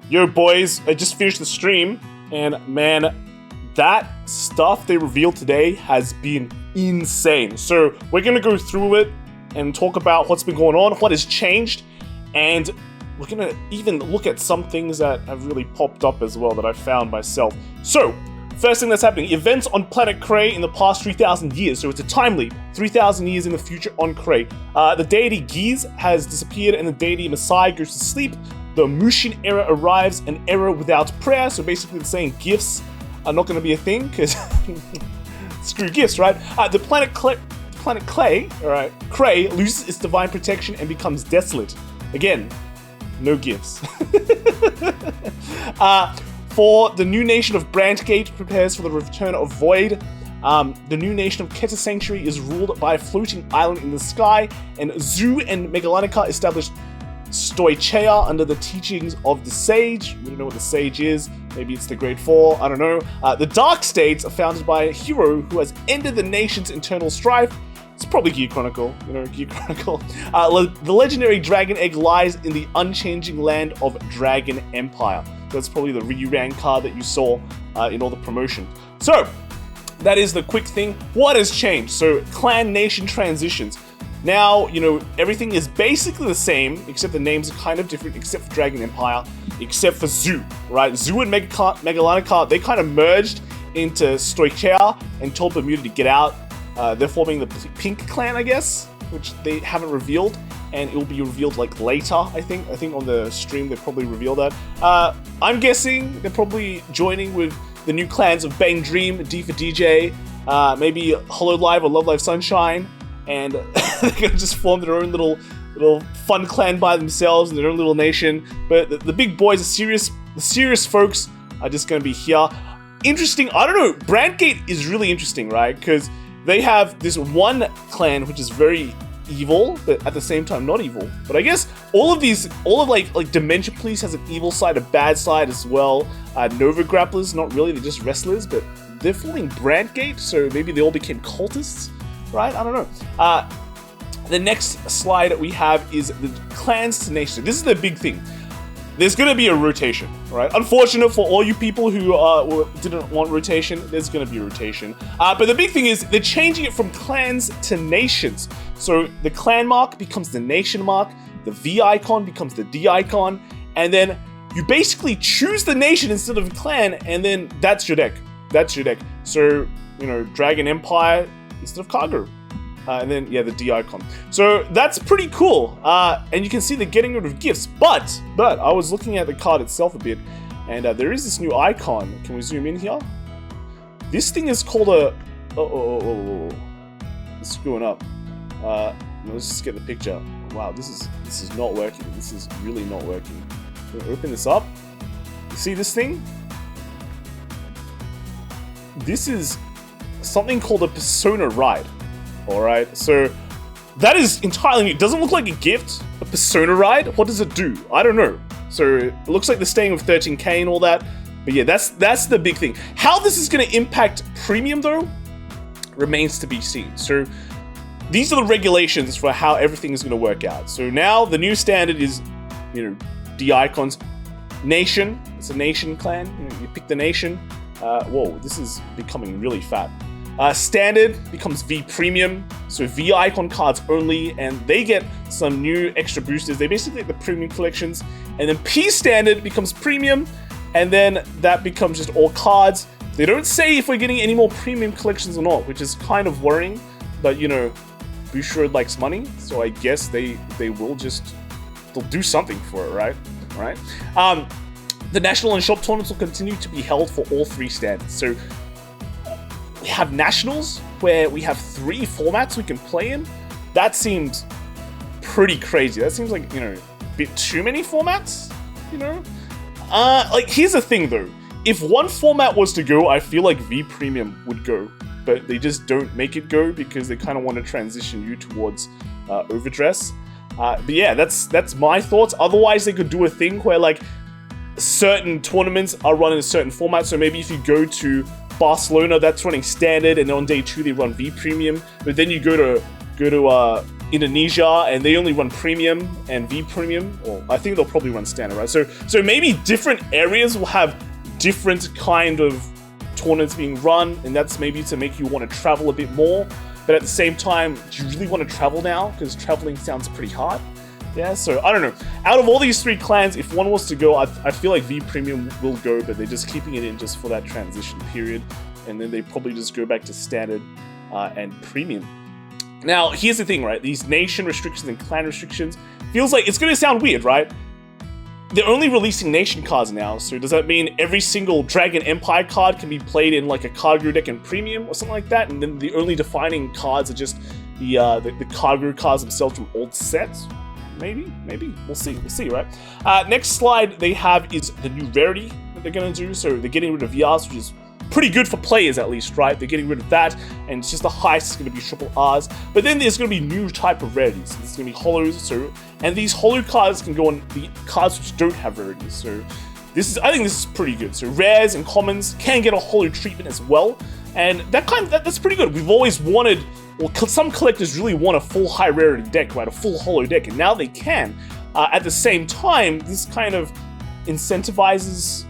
Yo boys, I just finished the stream, and man, that stuff they revealed today has been insane. So we're gonna go through it and talk about what's been going on, what has changed, and we're gonna even look at some things that have really popped up as well that I found myself. So, first thing that's happening, events on planet Cray in the past 3,000 years. So it's a time leap, 3,000 years in the future on Cray. The deity Giz has disappeared and the deity Messiah goes to sleep. The Mushin era arrives, an era without prayer. So basically it's saying gifts are not going to be a thing because screw gifts, right? The planet Cray loses its divine protection and becomes desolate. Again, no gifts. For the new nation of Brandgate prepares for the return of Void. The new nation of Keta Sanctuary is ruled by a floating island in the sky, and Zu and Megalonica established Stoicheia under the teachings of the Sage. We don't know what the Sage is. Maybe it's the Great Four. I don't know. The Dark States are founded by a hero who has ended the nation's internal strife. It's probably Gear Chronicle, Gear Chronicle. The legendary Dragon Egg lies in the unchanging land of Dragon Empire. That's probably the Revealaed card that you saw in all the promotion. So, that is the quick thing. What has changed? So, clan nation transitions. Now, everything is basically the same, except the names are kind of different, except for Dragon Empire, except for Zu, right? Zu and Megalonica, they kind of merged into Stoicheia and told Bermuda to get out. They're forming the Pink Clan, I guess, which they haven't revealed, and it will be revealed like later, I think. I think on the stream they probably reveal that. I'm guessing they're probably joining with the new clans of Bang Dream, D for DJ, maybe Hollow Live or Love Live Sunshine, and they're gonna just form their own little fun clan by themselves in their own little nation. But the big boys, the serious folks, are just gonna be here. Interesting. I don't know. Brandgate is really interesting, right? Because they have this one clan which is very evil, but at the same time not evil. But I guess all of like Dementia Police has an evil side, a bad side as well. Nova Grapplers, not really, they're just wrestlers, but they're following Brandgate, so maybe they all became cultists, right? I don't know. The next slide we have is the clans to nation. This is the big thing. There's going to be a rotation, right? Unfortunate for all you people who didn't want rotation, there's going to be a rotation. But the big thing is they're changing it from clans to nations. So the clan mark becomes the nation mark, the V icon becomes the D icon, and then you basically choose the nation instead of clan, and then that's your deck. That's your deck. So, Dragon Empire instead of Cargo. And then, the D icon. So that's pretty cool. And you can see they're getting rid of gifts. But I was looking at the card itself a bit, and there is this new icon. Can we zoom in here? This thing is called a... It's screwing up. Let's just get the picture. Wow, this is not working. This is really not working. I'm gonna open this up. You see this thing? This is something called a Persona Ride. Alright, so that is entirely new. It doesn't look like a gift, a Persona Ride. What does it do? I don't know. So it looks like they're staying with 13k and all that. But yeah, that's the big thing. How this is going to impact premium though, remains to be seen. So these are the regulations for how everything is going to work out. So now the new standard is, D icons. Nation, it's a nation clan. You pick the nation. Whoa, this is becoming really fat. Standard becomes V Premium, so V icon cards only, and they get some new extra boosters. They basically get the premium collections, and then P Standard becomes Premium, and then that becomes just all cards. They don't say if we're getting any more premium collections or not, which is kind of worrying, but Bushrod likes money, so I guess they'll do something for it, right? The national and shop tournaments will continue to be held for all three standards. So we have nationals where we have 3 formats we can play in. That seems pretty crazy. That seems like, a bit too many formats, here's the thing though. If one format was to go, I feel like V Premium would go, but they just don't make it go because they kind of want to transition you towards Overdress. But yeah, that's my thoughts. Otherwise, they could do a thing where certain tournaments are run in a certain format. So maybe if you go to Barcelona, that's running standard, and on day 2 they run V Premium. But then you go to Indonesia, and they only run premium and V premium, or I think they'll probably run standard, right? So maybe different areas will have different kind of tournaments being run, and that's maybe to make you want to travel a bit more. But at the same time, do you really want to travel now? Because traveling sounds pretty hard. Yeah, so I don't know. Out of all these 3 clans, if one was to go, I feel like V Premium will go, but they're just keeping it in just for that transition period. And then they probably just go back to standard and premium. Now, here's the thing, right? These nation restrictions and clan restrictions, feels like it's going to sound weird, right? They're only releasing nation cards now, so does that mean every single Dragon Empire card can be played in like a card group deck in premium or something like that, and then the only defining cards are just the card group cards themselves from old sets? Maybe, we'll see, right? Next slide they have is the new rarity that they're gonna do. So they're getting rid of VRs, which is pretty good for players at least, right? They're getting rid of that, and it's just the highest is gonna be triple Rs. But then there's gonna be new type of rarities. There's gonna be holos, and these holo cards can go on the cards which don't have rarities. So I think this is pretty good. So rares and commons can get a holo treatment as well, and that's pretty good. We've always wanted, well, some collectors really want a full high rarity deck, right? A full holo deck, and now they can. At the same time, this kind of incentivizes.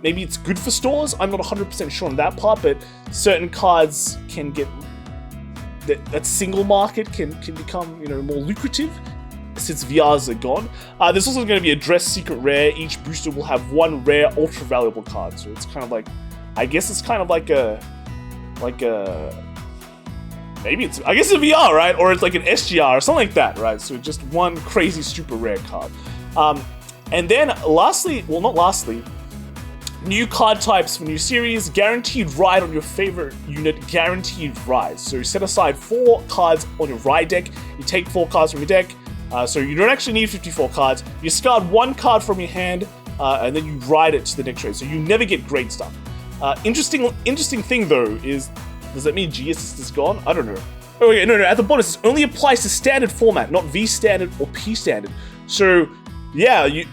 Maybe it's good for stores. I'm not 100% sure on that part, but certain cards can get that single market can become, you know, more lucrative since VRs are gone. There's also going to be a dress secret rare. Each booster will have 1 rare ultra valuable card. So it's kind of like, I guess it's kind of like a maybe it's, I guess it's a VR, right? Or it's like an SGR or something like that, right? So just 1 crazy super rare card. And then lastly, well, not lastly, new card types for new series, guaranteed ride on your favorite unit, guaranteed ride. So you set aside 4 cards on your ride deck, you take 4 cards from your deck, so you don't actually need 54 cards, you discard 1 card from your hand, and then you ride it to the next trade, so you never get great stuff. Interesting thing though is, does that mean G Assist is gone? I don't know. Oh yeah, no, at the bottom it says only applies to standard format, not V standard or P standard. So yeah, you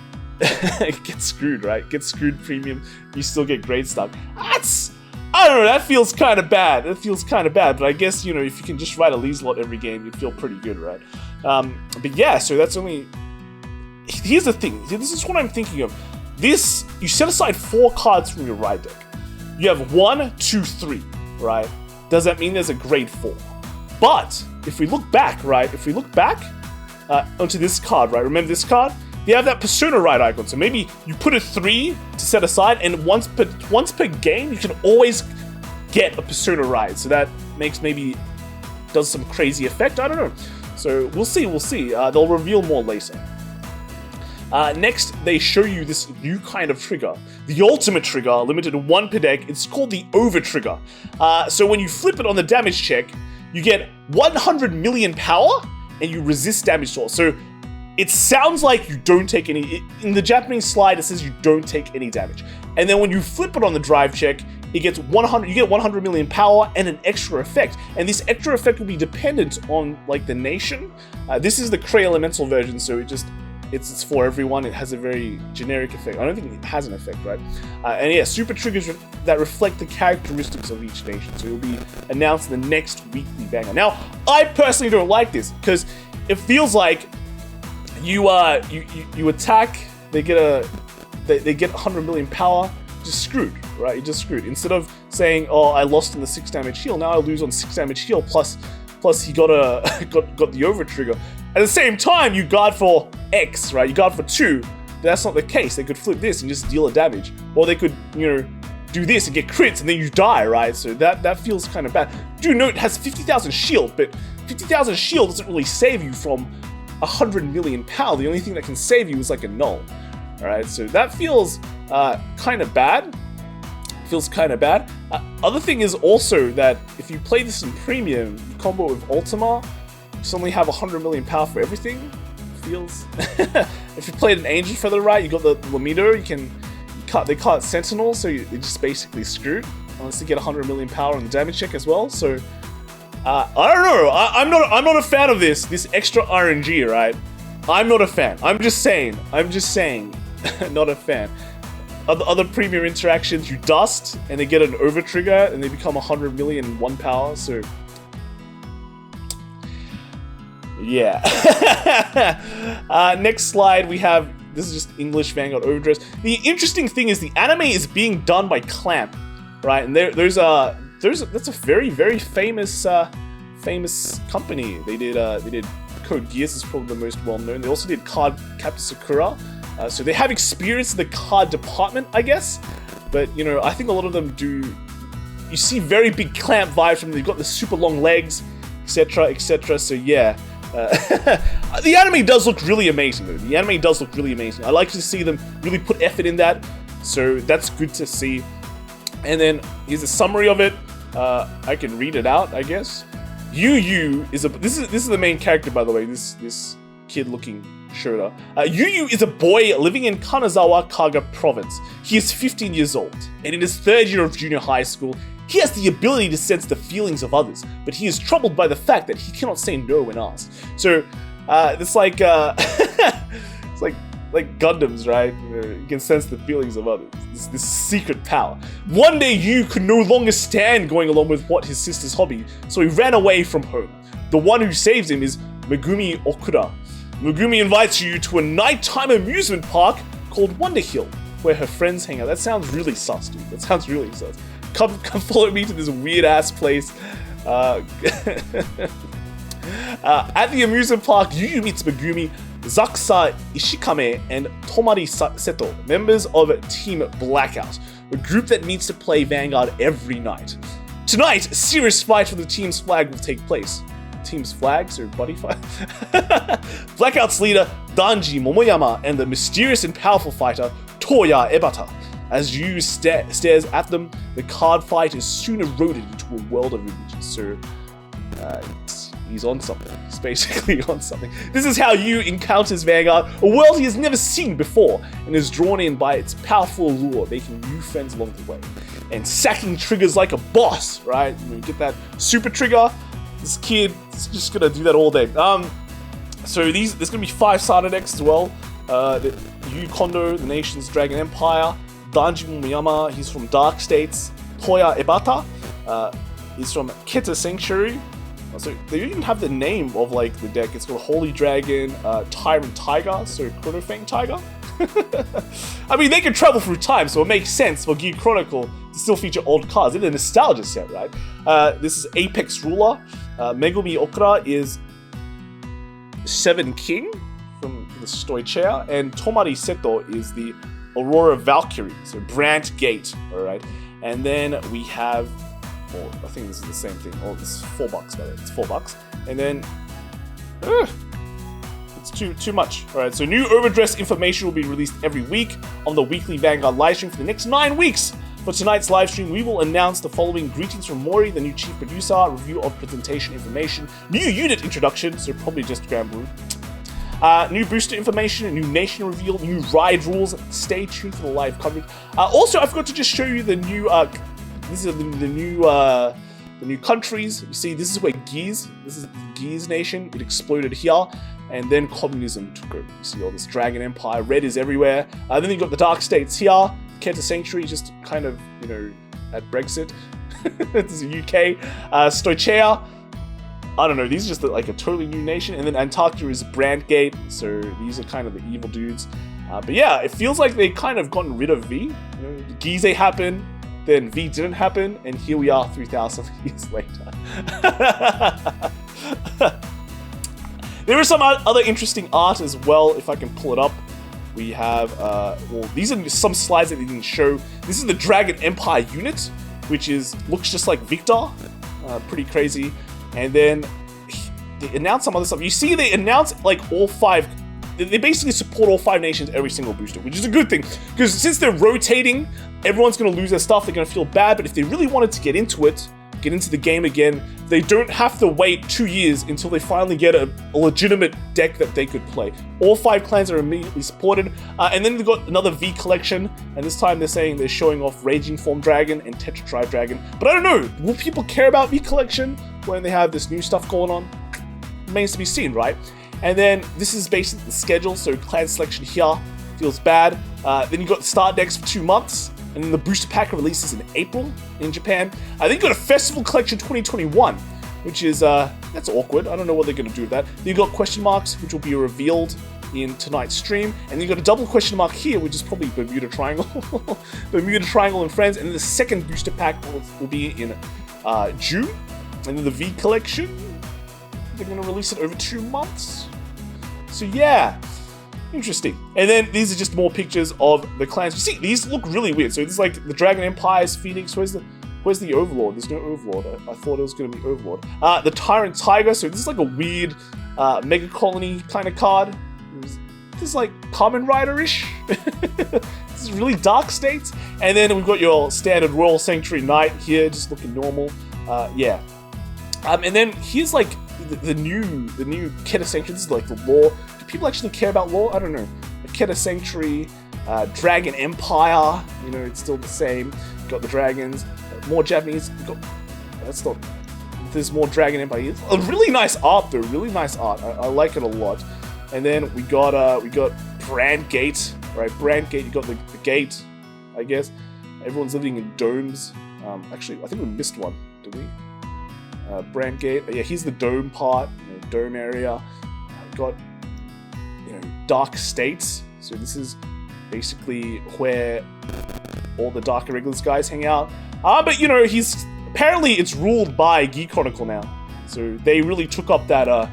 get screwed, right? Get screwed premium, you still get great stuff. I don't know, that feels kind of bad. But I guess, you know, if you can just ride a Leeslot every game, you'd feel pretty good, right? But yeah, so that's only... Here's the thing, this is what I'm thinking of. This, you set aside 4 cards from your ride deck. You have 1, 2, 3, right? Does that mean there's a grade 4? But, if we look back, right? Onto this card, right? Remember this card? You have that Persona Ride icon, so maybe you put a 3 to set aside, and once per game, you can always get a Persona Ride. So that does some crazy effect, I don't know. So we'll see. They'll reveal more later. Next, they show you this new kind of trigger. The ultimate trigger, limited to 1 per deck. It's called the Over trigger. So when you flip it on the damage check, you get 100 million power, and you resist damage to all. So it sounds like you don't take any... In the Japanese slide, it says you don't take any damage. And then when you flip it on the drive check, it gets 100. You get 100 million power and an extra effect. And this extra effect will be dependent on, like, the nation. This is the Cray Elemental version, so it's for everyone. It has a very generic effect. I don't think it has an effect, right? And yeah, super triggers that reflect the characteristics of each nation. So it will be announced in the next weekly Vanguard. Now, I personally don't like this, because it feels like you attack, they get 100 million power, just screwed, right? You're just screwed. Instead of saying, oh, I lost on the 6 damage heal, now I lose on 6 damage heal, plus he got the over trigger. At the same time, you guard for X, right? You guard for 2. That's not the case. They could flip this and just deal a damage, or they could, you know, do this and get crits and then you die, right? So that feels kind of bad. Do note it has 50,000 shield, but 50,000 shield doesn't really save you from 100 million power. The only thing that can save you is like a null. Alright, so that feels kind of bad. Other thing is also that if you play this in premium, you combo with Ultima, you suddenly have 100 million power for everything. Feels... If you played an Angel Feather, right, you got the Lamido, they call it Sentinel, so you're just basically screwed. Unless you get 100 million power on the damage check as well, so... I don't know. I'm not a fan of this extra RNG, right? I'm not a fan. I'm just saying. Not a fan. Other premium interactions, you dust and they get an over trigger and they become 100 million 1 power. So yeah. Next slide, we have, this is just English Vanguard Overdress. The interesting thing is the anime is being done by Clamp, right? And that's a very, very famous famous company. They did Code Geass is probably the most well known. They also did Card Captain Sakura. So they have experience in the card department, I guess. But, you know, I think a lot of them do... You see very big Clamp vibes from them. They've got the super long legs, etc., etc. So, yeah. The anime does look really amazing, though. The anime does look really amazing. I like to see them really put effort in that. So, that's good to see. And then, here's a summary of it. I can read it out, I guess. Yu is a... This is the main character, by the way. This kid-looking Shota. Yu is a boy living in Kanazawa, Kaga province. He is 15 years old, and in his third year of junior high school, he has the ability to sense the feelings of others, but he is troubled by the fact that he cannot say no when asked. So, it's like, it's like Gundams, right? You can sense the feelings of others. This secret power. One day, Yu could no longer stand going along with what his sister's hobby, so he ran away from home. The one who saves him is Megumi Okura. Megumi invites you to a nighttime amusement park called Wonder Hill, where her friends hang out. That sounds really sus, dude. That sounds really sus. Come follow me to this weird-ass place. At the amusement park, Yu meets Megumi, Zakusa Ishikame, and Tomari Seto, members of Team Blackout, a group that meets to play Vanguard every night. Tonight, a serious fight for the team's flag will take place. Team's flags or buddy fight? Blackout's leader, Danji Momoyama, and the mysterious and powerful fighter, Toya Ebata. As Yu stares at them, the card fight is soon eroded into a world of images. So, he's on something. He's basically on something. This is how Yu encounters Vanguard, a world he has never seen before, and is drawn in by its powerful allure, making new friends along the way. And sacking triggers like a boss, right? You get that super trigger. This kid is just gonna do that all day. So there's gonna be 5 starter decks as well. The Yu Kondo, the nation's Dragon Empire. Danji Momoyama, he's from Dark States. Toya Ebata, he's from Keta Sanctuary. So they even have the name of like the deck. It's called Holy Dragon, Tyrant Tiger, so Chronofang Tiger. I mean, they can travel through time, so it makes sense for Gear Chronicle to still feature old cards. It's a nostalgia set, right? This is Apex Ruler. Megumi Okura is 7 King from the Stoichea, and Tomari Seto is the Aurora Valkyrie, so Brant Gate, alright? And then we have, well, I think this is the same thing. Oh, this is $4, by the way. It's $4. And then, it's too much. Alright, so new Overdress information will be released every week on the weekly Vanguard livestream for the next 9 weeks. For tonight's livestream, we will announce the following: greetings from Mori, the new chief producer, review of presentation information, new unit introduction, so probably just Granblue, new booster information, a new nation reveal, new ride rules. Stay tuned for the live coverage. Also, I forgot to just show you the new, this is the new countries. You see, this is where this is Geass nation, it exploded here, and then communism took over. You see all this Dragon Empire, red is everywhere. Then you've got the Dark States here, Kenta Sanctuary, just kind of, you know, at Brexit. This is the UK. Stoichea, I don't know, these are just like a totally new nation. And then Antarctica is Brandgate, so these are kind of the evil dudes. But yeah, it feels like they kind of gotten rid of V. You know, Gize happened, then V didn't happen, and here we are 3,000 years later. There is some other interesting art as well, if I can pull it up. We have, well, these are some slides that they didn't show. This is the Dragon Empire unit, which looks just like Victor. Pretty crazy. And then they announced some other stuff. You see, they announced like all 5. They basically support all 5 nations every single booster, which is a good thing. Because since they're rotating, everyone's going to lose their stuff. They're going to feel bad. But if they really wanted to get into the game again, they don't have to wait 2 years until they finally get a legitimate deck that they could play. All 5 clans are immediately supported. And then they've got another V collection. And this time they're saying they're showing off Raging Form Dragon and Tetra Drive Dragon. But I don't know, will people care about V collection when they have this new stuff going on? Remains to be seen, right? And then this is basically the schedule. So clan selection here feels bad. Then you got start decks for 2 months. And then the booster pack releases in April in Japan. I think you got a Festival Collection 2021, which is That's awkward. I don't know what they're going to do with that. Then you got question marks, which will be revealed in tonight's stream, and then you got a double question mark here, which is probably Bermuda Triangle, Bermuda Triangle and Friends, and then the second booster pack will be in June, and then the V collection, they're going to release it over 2 months. So yeah, interesting. And then these are just more pictures of the clans. You see, these look really weird. So this is like the Dragon Empire's Phoenix. Where's the Overlord? There's no Overlord. I thought it was going to be Overlord. The Tyrant Tiger. So this is like a weird Mega Colony kind of card. This is like Kamen Rider-ish. This is really dark states. And then we've got your standard Royal Sanctuary Knight here, just looking normal. Yeah. And then here's like the new Keta Sanctuary. This is like the lore. Do people actually care about lore? I don't know. The Keta Sanctuary, Dragon Empire. You know, it's still the same. Got the dragons. More Japanese. That's not. There's more Dragon Empire. A really nice art though. Really nice art. I like it a lot. And then we got Brand Gate, right? Brand Gate. You got the gate, I guess. Everyone's living in domes. Actually, I think we missed one. Did we? Brand Gate. Yeah, here's the dome part. You know, dome area. Got dark states. So this is basically where all the Dark Irregulars guys hang out. But he's apparently it's ruled by Geek Chronicle now. So they really took up that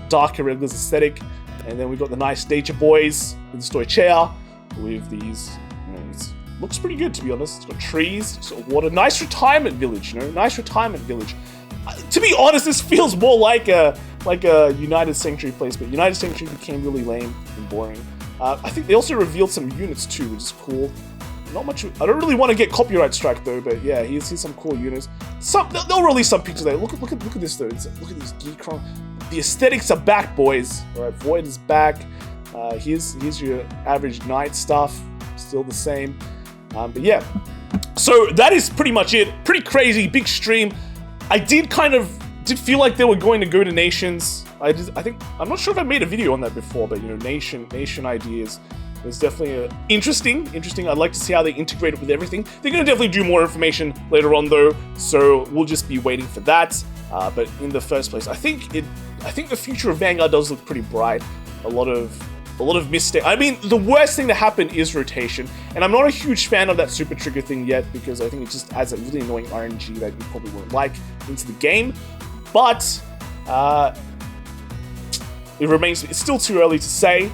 Dark Irregulars aesthetic. And then we've got the nice Nature Boys in Stoichea with these. It looks pretty good, to be honest. It's got trees, sort of water. Nice retirement village, nice retirement village. To be honest, this feels more like a United Sanctuary place, but United Sanctuary became really lame and boring. I think they also revealed some units too, which is cool. Not much. I don't really want to get copyright strike though, but yeah, here's some cool units. They'll release some pictures there. Look at this though. Look at these Geek Chronicle. The aesthetics are back, boys. All right, Void is back. Here's your average knight stuff, still the same. But yeah, so that is pretty much it. Pretty crazy, big stream. I did feel like they were going to go to nations. I think I'm not sure if I made a video on that before, but nation ideas. It's definitely interesting. I'd like to see how they integrate it with everything. They're going to definitely do more information later on though, so we'll just be waiting for that. But in the first place, I think the future of Vanguard does look pretty bright. A lot of mistakes. I mean, the worst thing to happen is rotation, and I'm not a huge fan of that super trigger thing yet because I think it just adds a really annoying RNG that you probably won't like into the game. But it's still too early to say.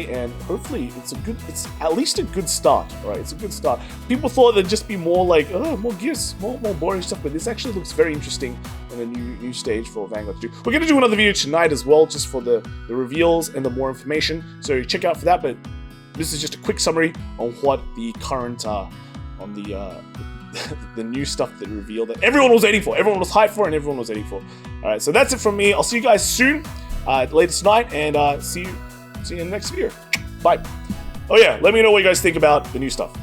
And hopefully it's at least a good start, right? It's a good start. People thought there'd just be more like, more gifts, more boring stuff, but this actually looks very interesting and a new stage for Vanguard to do. We're going to do another video tonight as well, just for the reveals and the more information, so check out for that, but this is just a quick summary on what the current, on the new stuff that revealed that everyone was waiting for, everyone was hyped for, and everyone was waiting for. Alright, so that's it from me. I'll see you guys soon, later tonight, and see you in the next video. Bye. Oh yeah, let me know what you guys think about the new stuff.